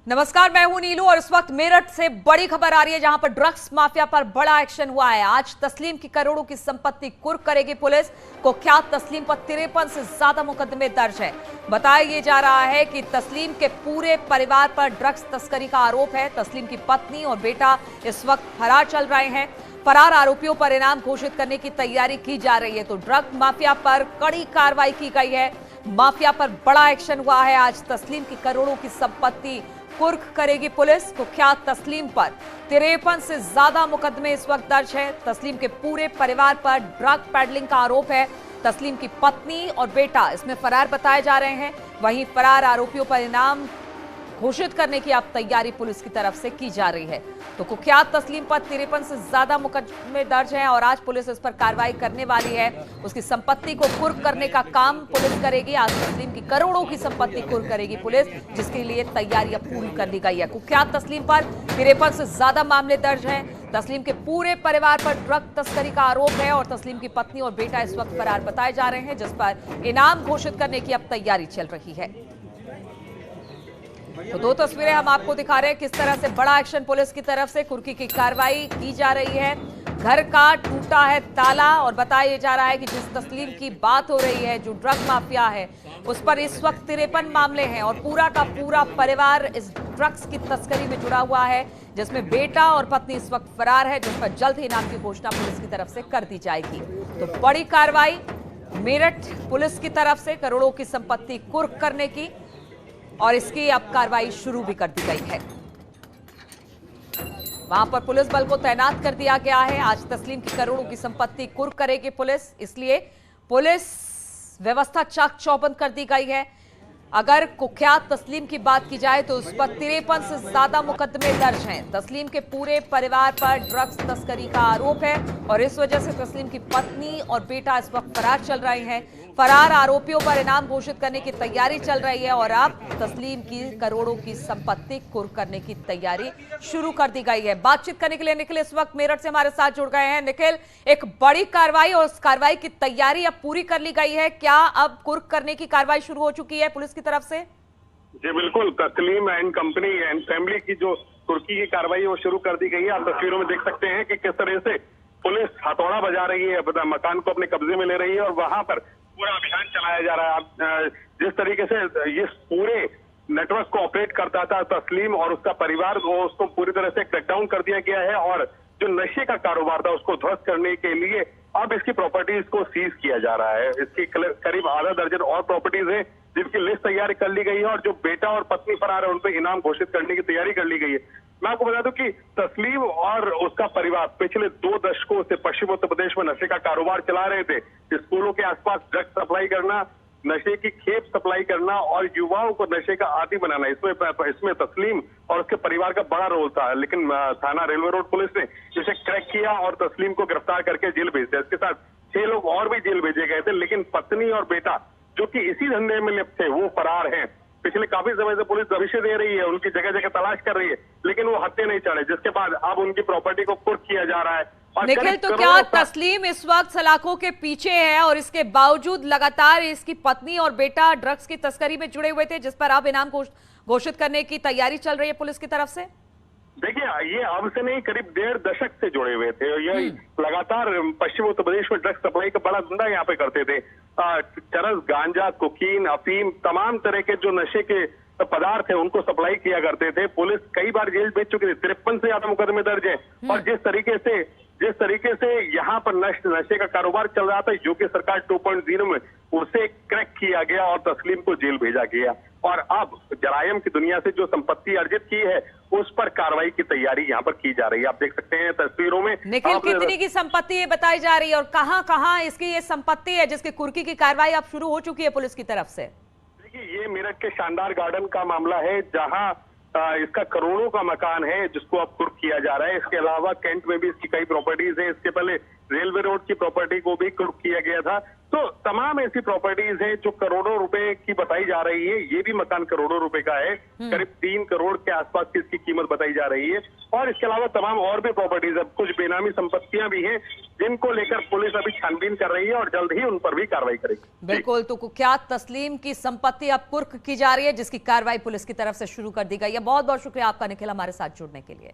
नमस्कार, मैं हूं नीलू और इस वक्त मेरठ से बड़ी खबर आ रही है जहां पर ड्रग्स माफिया पर बड़ा एक्शन हुआ है। आज तस्लीम की करोड़ों की संपत्ति कुर्क करेगी पुलिस। कुख्यात तस्लीम पर 53 से ज्यादा मुकदमे दर्ज है। बताया ये जा रहा है कि तस्लीम के पूरे परिवार पर ड्रग्स तस्करी का आरोप है। तस्लीम की पत्नी और बेटा इस वक्त फरार चल रहे हैं। फरार आरोपियों पर इनाम घोषित करने की तैयारी की जा रही है। तो ड्रग माफिया पर कड़ी कार्रवाई की गई है। माफिया पर बड़ा एक्शन हुआ है। आज तस्लीम की करोड़ों की संपत्ति कुर्क करेगी पुलिस। कुख्यात तस्लीम पर 53 से ज्यादा मुकदमे इस वक्त दर्ज है। तस्लीम के पूरे परिवार पर ड्रग पेडलिंग का आरोप है। तस्लीम की पत्नी और बेटा इसमें फरार बताए जा रहे हैं। वहीं फरार आरोपियों पर इनाम घोषित करने की अब तैयारी पुलिस की तरफ से की जा रही है। तो कुख्यात तस्लीम पर 53 से ज्यादा मुकदमे दर्ज हैं और आज पुलिस इस पर कार्रवाई करने वाली है। उसकी संपत्ति को कुर्क करने का काम पुलिस करेगी। आज तस्लीम की करोड़ों की संपत्ति कुर्क करेगी पुलिस, जिसके लिए तैयारियां पूरी कर ली गई है। कुख्यात तस्लीम पर 53 से ज्यादा मामले दर्ज हैं। तस्लीम के पूरे परिवार पर ड्रग तस्करी का आरोप है और तस्लीम की पत्नी और बेटा इस वक्त फरार बताए जा रहे हैं, जिस पर इनाम घोषित करने की अब तैयारी चल रही है। तो दो तस्वीरें हम आपको दिखा रहे हैं किस तरह से बड़ा एक्शन पुलिस की तरफ से कुर्की की कार्रवाई की जा रही है। घर का टूटा है ताला और बताया जा रहा है कि जिस तस्लीम की बात हो रही है, जो ड्रग माफिया है, उस पर इस वक्त 53 मामले हैं और पूरा का पूरा परिवार इस ड्रग्स की तस्करी में जुड़ा हुआ है, जिसमें बेटा और पत्नी इस वक्त फरार है, जिस पर जल्द ही इनाम की घोषणा पुलिस की तरफ से कर दी जाएगी। तो बड़ी कार्रवाई मेरठ पुलिस की तरफ से करोड़ों की संपत्ति कुर्क करने की, और इसकी अब कार्रवाई शुरू भी कर दी गई है। वहां पर पुलिस बल को तैनात कर दिया गया है। आज तस्लीम की करोड़ों की संपत्ति कुर्क करेगी पुलिस, इसलिए पुलिस व्यवस्था चाक चौबंद कर दी गई है। अगर कुख्यात तस्लीम की बात की जाए तो उस पर 53 से ज्यादा मुकदमे दर्ज हैं। तस्लीम के पूरे परिवार पर ड्रग्स तस्करी का आरोप है और इस वजह से तस्लीम की पत्नी और बेटा इस वक्त फरार चल रहे हैं। फरार आरोपियों पर इनाम घोषित करने की तैयारी चल रही है और अब तस्लीम की करोड़ों की संपत्ति कुर्क करने की तैयारी शुरू कर दी गई है। बातचीत करने के लिए निखिल इस वक्त मेरठ से हमारे साथ जुड़ गए हैं। निखिल, एक बड़ी कार्रवाई और उस कार्रवाई की तैयारी अब पूरी कर ली गई है, क्या अब कुर्क करने की कार्रवाई शुरू हो चुकी है पुलिस की तरफ से? जी बिल्कुल, तस्लीम एंड कंपनी एंड फैमिली की जो कुर्की की कार्रवाई वो शुरू कर दी गई है। आप तस्वीरों में देख सकते हैं कि किस तरह से पुलिस हथौड़ा बजा रही है, मकान को अपने कब्जे में ले रही है और वहां पर पूरा अभियान चलाया जा रहा है। जिस तरीके से इस पूरे नेटवर्क को ऑपरेट करता था तस्लीम और उसका परिवार, वो उसको पूरी तरह से क्रैकडाउन कर दिया गया है और जो नशे का कारोबार था उसको ध्वस्त करने के लिए अब इसकी प्रॉपर्टीज को सीज किया जा रहा है। इसकी करीब आधा दर्जन और प्रॉपर्टीज है जिनकी लिस्ट तैयार कर ली गई है और जो बेटा और पत्नी फरार है उन पर इनाम घोषित करने की तैयारी कर ली गई है। मैं आपको बता दूं कि तस्लीम और उसका परिवार पिछले 2 दशकों से पश्चिम उत्तर प्रदेश में नशे का कारोबार चला रहे थे। स्कूलों के आसपास ड्रग्स सप्लाई करना, नशे की खेप सप्लाई करना और युवाओं को नशे का आदी बनाना, इसमें तस्लीम और उसके परिवार का बड़ा रोल था। लेकिन थाना रेलवे रोड पुलिस ने इसे क्रैक किया और तस्लीम को गिरफ्तार करके जेल भेज दिया। इसके साथ 6 लोग और भी जेल भेजे गए थे, लेकिन पत्नी और बेटा जो कि इसी धंधे में लिप्त थे वो फरार हैं। पिछले काफी समय से पुलिस दबिशें दे रही है, उनकी जगह जगह तलाश कर रही है, लेकिन वो हत्थे नहीं चढ़े, जिसके बाद अब उनकी प्रॉपर्टी को कुर्क किया जा रहा है। निखिल, तो क्या तस्लीम इस वक्त सलाखों के पीछे है और इसके बावजूद लगातार इसकी पत्नी और बेटा ड्रग्स की तस्करी में जुड़े हुए थे, जिस पर अब इनाम घोषित करने की तैयारी चल रही है पुलिस की तरफ से? देखिए, ये अब से नहीं, करीब 1.5 दशक से जुड़े हुए थे। ये लगातार पश्चिम उत्तर प्रदेश में ड्रग्स सप्लाई का बड़ा धंधा यहाँ पे करते थे। चरस, गांजा, कोकीन, अफीम, तमाम तरह के जो नशे के पदार्थ है उनको सप्लाई किया करते थे। पुलिस कई बार जेल भेज चुकी थी, 53 से ज्यादा मुकदमे दर्ज है। और जिस तरीके से यहाँ पर नशे का कारोबार चल रहा था, योगी सरकार 2.0 में उसे क्रैक किया गया और तस्लीम को जेल भेजा गया और अब जरायम की दुनिया से जो संपत्ति अर्जित की है उस पर कार्रवाई की तैयारी यहाँ पर की जा रही है। आप देख सकते हैं तस्वीरों में। निखिल, कितनी की संपत्ति ये बताई जा रही है और कहां इसकी ये संपत्ति है जिसकी कुर्की की कार्रवाई अब शुरू हो चुकी है पुलिस की तरफ से? देखिए, ये मेरठ के शानदार गार्डन का मामला है जहां इसका करोड़ों का मकान है जिसको अब कुर्क किया जा रहा है। इसके अलावा कैंट में भी इसकी कई प्रॉपर्टीज है। इसके पहले रेलवे रोड की प्रॉपर्टी को भी कुर्क किया गया था। तो तमाम ऐसी प्रॉपर्टीज हैं जो करोड़ों रुपए की बताई जा रही है। ये भी मकान करोड़ों रुपए का है, करीब 3 करोड़ के आसपास की इसकी कीमत बताई जा रही है। और इसके अलावा तमाम और भी प्रॉपर्टीज है, कुछ बेनामी संपत्तियां भी हैं जिनको लेकर पुलिस अभी छानबीन कर रही है और जल्द ही उन पर भी कार्रवाई करेगी। बिल्कुल, तो कुख्यात तस्लीम की संपत्ति अब कुर्क की जा रही है, जिसकी कार्रवाई पुलिस की तरफ से शुरू कर दी गई है। बहुत बहुत शुक्रिया आपका निखिल, हमारे साथ जुड़ने के लिए।